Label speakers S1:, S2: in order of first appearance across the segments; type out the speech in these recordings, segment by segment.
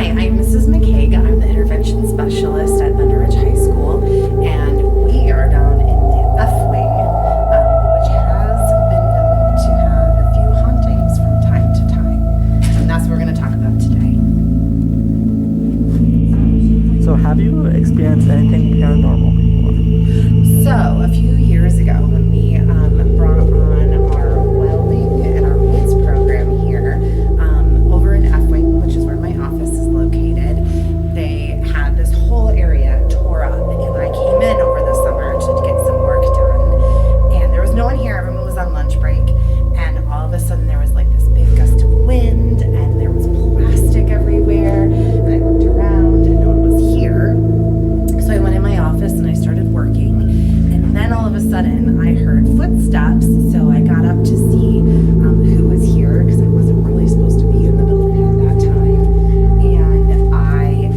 S1: Hi, I'm Mrs. McCaig. I'm the intervention specialist at ThunderRidge High School, and we are down in the F wing, which has been known to have a few hauntings from time to time, and that's what we're going to talk about today.
S2: So have you experienced anything paranormal before?
S1: So, a few years ago, when we brought on our welding and our woods program here, over in F wing, which is where my office is located, they had this whole area tore up, and I came in over the summer to get some work done, and there was no one here. Everyone was on lunch break, and all of a sudden there was like this big gust of wind, and there was plastic everywhere, and I looked around and no one was here. So I went in my office and I started working, and then all of a sudden I heard footsteps, so I got up to see who was here, because I wasn't really supposed to be in the building at that time, and I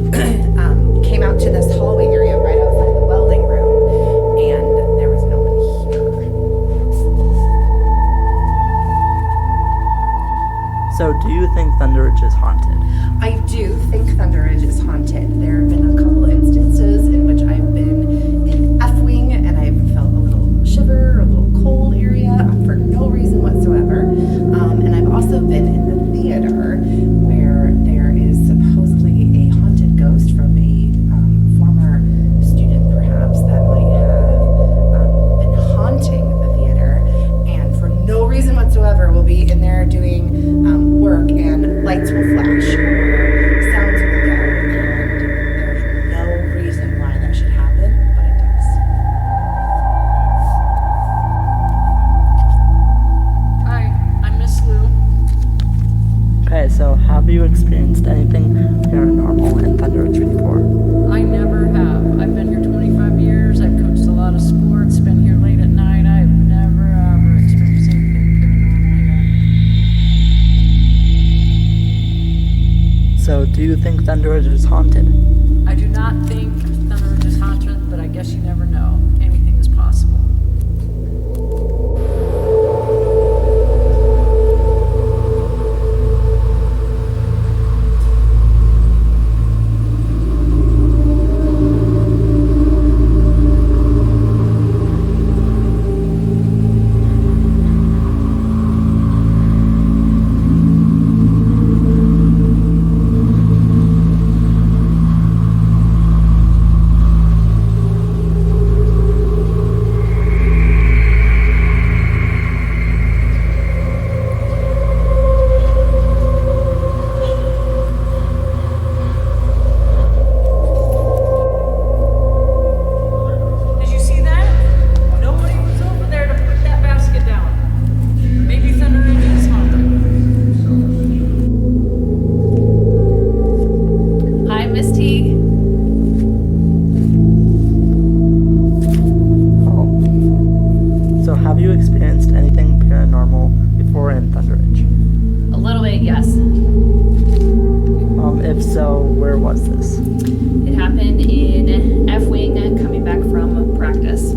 S1: came out to this hallway area right outside the welding room, and there was no one here.
S2: So do you think ThunderRidge is haunted?
S1: I do think ThunderRidge is haunted. There have been a couple instances in which I've been in F wing and I've felt a little shiver, a little cold area for no reason whatsoever. And I've also been in the theater where there is supposedly a haunted ghost from a former student, perhaps, that might have been haunting the theater, and for no reason whatsoever will be in there doing work, and lights will flash or sounds will go, and there's no reason why that should happen, but it does.
S3: Hi, I'm Miss Lou.
S2: Okay, so have you experienced anything paranormal in ThunderRidge before?
S3: I never have. I've been here 25 years. I've coached a lot of sports, been here late at night. I've never ever experienced anything paranormal here.
S2: So do you think ThunderRidge is haunted?
S3: I do not think ThunderRidge is haunted, but I guess you never know. Anything is possible. Did you see that? Nobody was over there to put that basket down. Maybe ThunderRidge is haunted. Hi, Miss T.
S2: So have you experienced anything paranormal before in ThunderRidge?
S3: A little bit, yes.
S2: If so, where was this?
S3: It happened in F wing coming back from practice.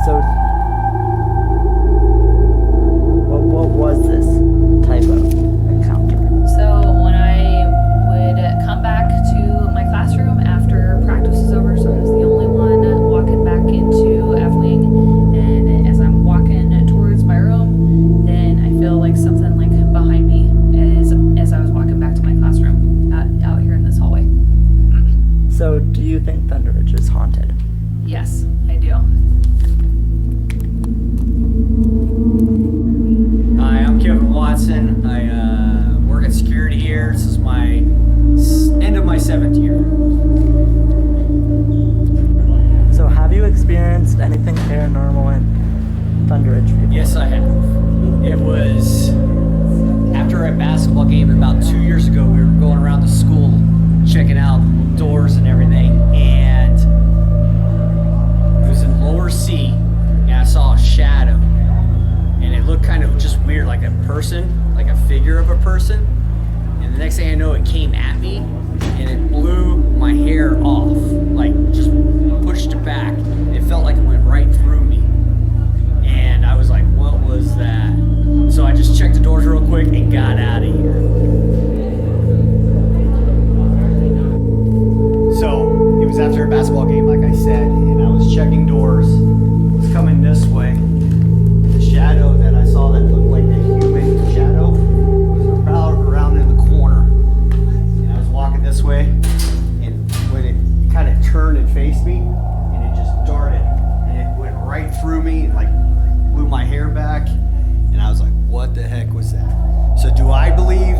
S2: So what was this type of encounter?
S3: So when I would come back to my classroom after practice was over, so I was the only one walking back into F wing, and as I'm walking towards my room, then I feel like something like behind me as I was walking back to my classroom out here in this hallway.
S2: So do you think ThunderRidge is haunted?
S3: Yes, I do.
S4: Hi, I'm Kevin Watson. I work at security here. This is my end of my 7th year.
S2: So have you experienced anything paranormal in ThunderRidge before?
S4: Yes, I have. It was after a basketball game about 2 years ago. We were going around the school checking out doors and everything, and it was in lower C, and I saw a shadow, and it looked kind of just weird, like a person, like a figure of a person. And the next thing I know, it came at me, and it blew my hair off, like just pushed it back. It felt like it went right through me, and I was like, what was that? So I just checked the doors real quick and got out of here.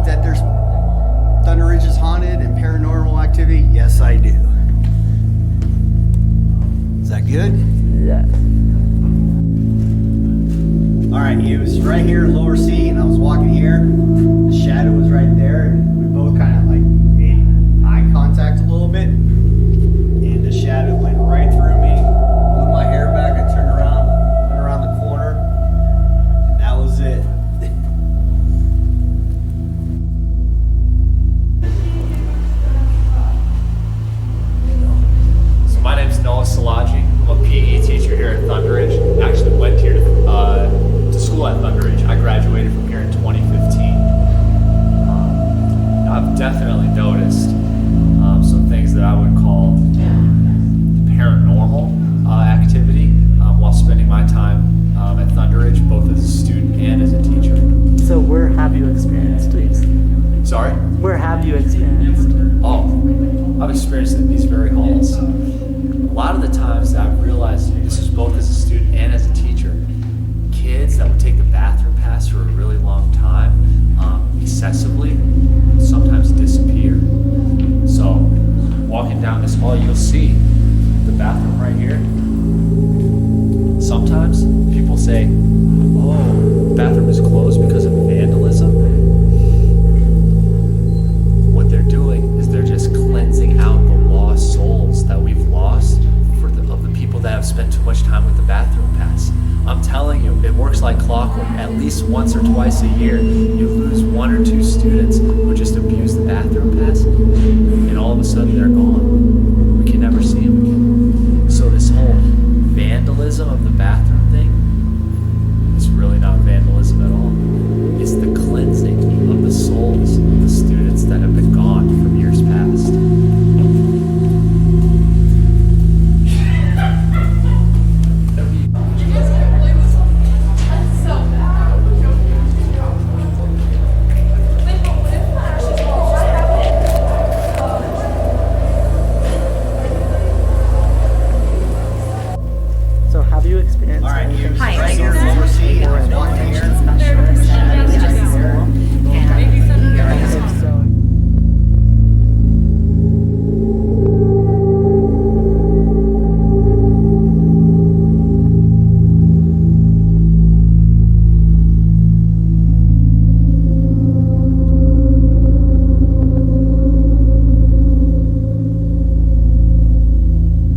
S5: that there's ThunderRidge is haunted and paranormal activity? Yes, I do. Is that good?
S2: Yeah.
S5: All right, he was right here in lower C, and I was walking here. The shadow was right there, and we both kind of like made eye contact a little bit. And the shadow went right through me, blew my hair back. I turned around, went around the corner, and that was it.
S6: So my name's Noah Salaji. I'm a PE teacher here at ThunderRidge. I actually went here to school at ThunderRidge. I graduated from here in 2015. I've definitely noticed some things that I would call paranormal activity while spending my time at ThunderRidge, both as a student and as a teacher.
S2: So where have you experienced these?
S6: Sorry?
S2: Where have you experienced?
S6: Oh, I've experienced it in these very halls. A lot of the times that I've realized, this is both as a student and as a teacher, kids that would take the bathroom pass for a really long time, excessively, sometimes disappear. So, walking down this hall, you'll see the bathroom right here. Sometimes people say, oh, the bathroom is closed because of vandalism. What they're doing is they're just cleansing out the lost souls that we've lost of the people that have spent too much time with the bathroom pass. I'm telling you, it works like clockwork. At least once or twice a year, you lose 1 or 2 students who just abuse the bathroom pass, and all of a sudden they're gone.